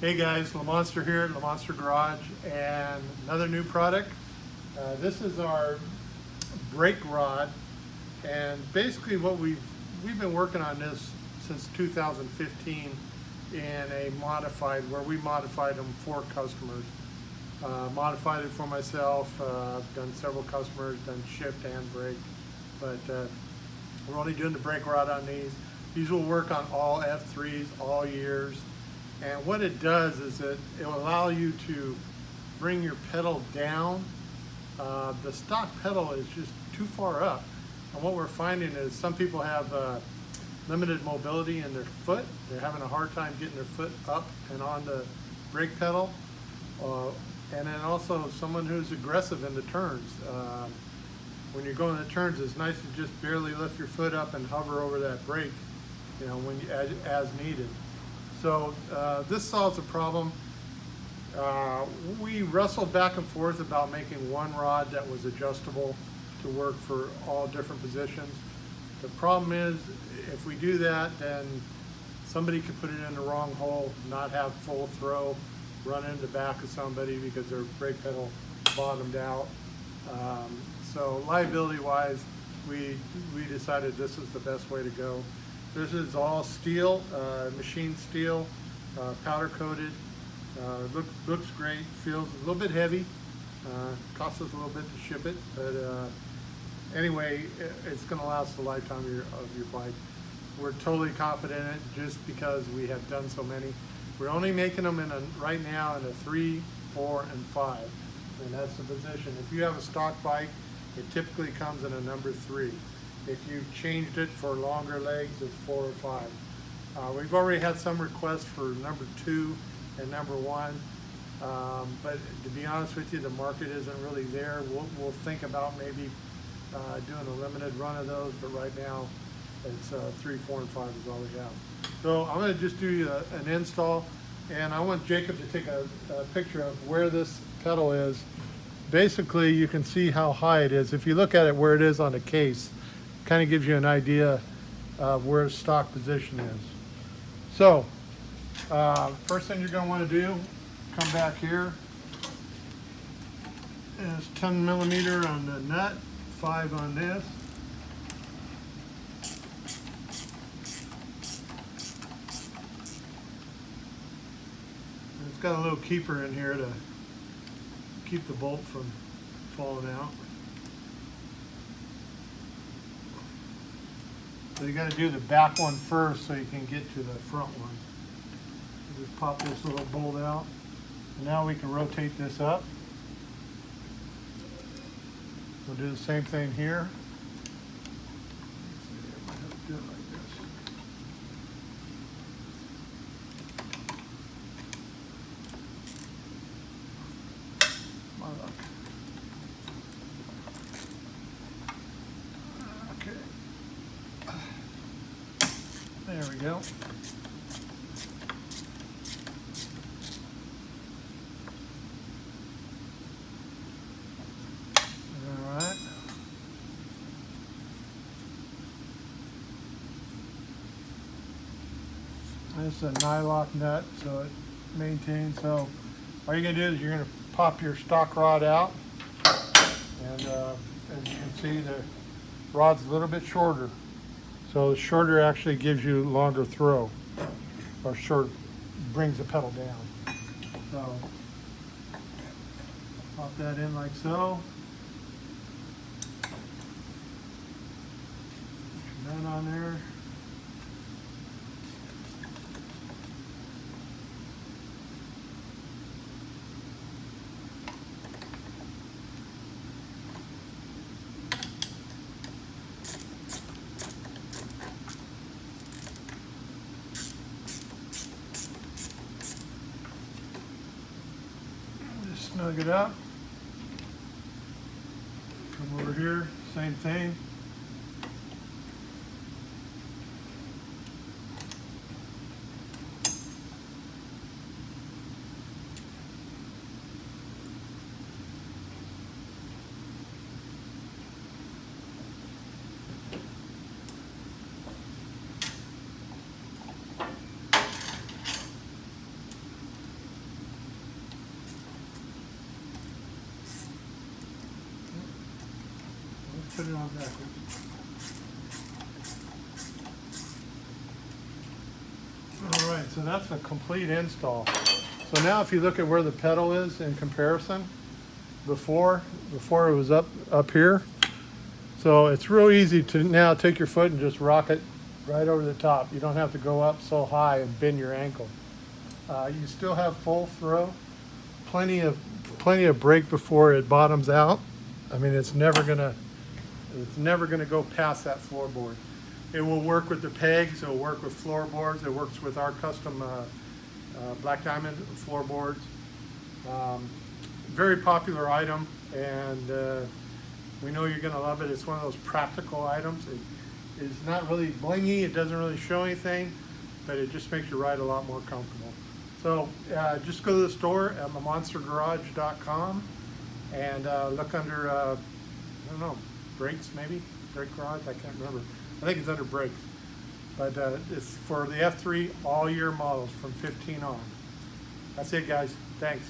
Hey guys, LaMonster here at LaMonster Garage, and another new product. This is our brake rod, and basically what we've been working on this since 2015 in a modified, where we modified them for customers. Modified it for myself, done several customers, done shift and brake, but we're only doing the brake rod on these. These will work on all F3s, all years. And what it does is it will allow you to bring your pedal down. The stock pedal is just too far up. And what we're finding is some people have limited mobility in their foot. They're having a hard time getting their foot up and on the brake pedal. And then also someone who's aggressive in the turns. When you're going to the turns, it's nice to just barely lift your foot up and hover over that brake, you know, when as needed. So this solves the problem. We wrestled back and forth about making one rod that was adjustable to work for all different positions. The problem is, if we do that, then somebody could put it in the wrong hole, not have full throw, run into the back of somebody because their brake pedal bottomed out. So liability-wise, we decided this is the best way to go. This is all steel, machined steel, powder coated. Looks great, feels a little bit heavy. Costs us a little bit to ship it, but anyway, it's going to last the lifetime of your bike. We're totally confident in it just because we have done so many. We're only making them right now in a 3, 4, and 5, and that's the position. If you have a stock bike, it typically comes in a number 3. If you've changed it for longer legs, it's 4 or 5. We've already had some requests for number 2 and number 1, but to be honest with you, the market isn't really there. We'll think about maybe doing a limited run of those, but right now it's 3, 4, and 5 is all we have. So I'm going to just do you an install, and I want Jacob to take a picture of where this pedal is. Basically, you can see how high it is. If you look at it where it is on the case, kind of gives you an idea of where stock position is. So, first thing you're going to want to do, come back here. It's 10 millimeter on the nut, 5 on this. It's got a little keeper in here to keep the bolt from falling out. So you got to do the back one first so you can get to the front one. You just pop this little bolt out, and now we can rotate this up. We'll do the same thing here. Let's see, I might have to do it like this. My luck. There we go. All right. This is a nylock nut, so it maintains. So all you're going to do is you're going to pop your stock rod out, and as you can see, the rod's a little bit shorter. So the shorter actually gives you longer throw, or short brings the pedal down. So pop that in like so. Put your nut on there. Snug it up. Come over here, same thing. put it on backwards. All right, so that's a complete install. So now if you look at where the pedal is in comparison, before it was up here. So it's real easy to now take your foot and just rock it right over the top. You don't have to go up so high and bend your ankle. You still have full throw, plenty of brake before it bottoms out. I mean, it's never gonna go past that floorboard. It will work with the pegs. It will work with floorboards. It works with our custom Black Diamond floorboards. Very popular item, and we know you're going to love it. It's one of those practical items. It is not really blingy. It doesn't really show anything, but it just makes your ride a lot more comfortable. So just go to the store at lamonstergarage.com and look under, I don't know, brakes maybe? Brake garage? I can't remember. I think it's under brakes. But it's for the F3 all year models from 15 on. That's it, guys. Thanks.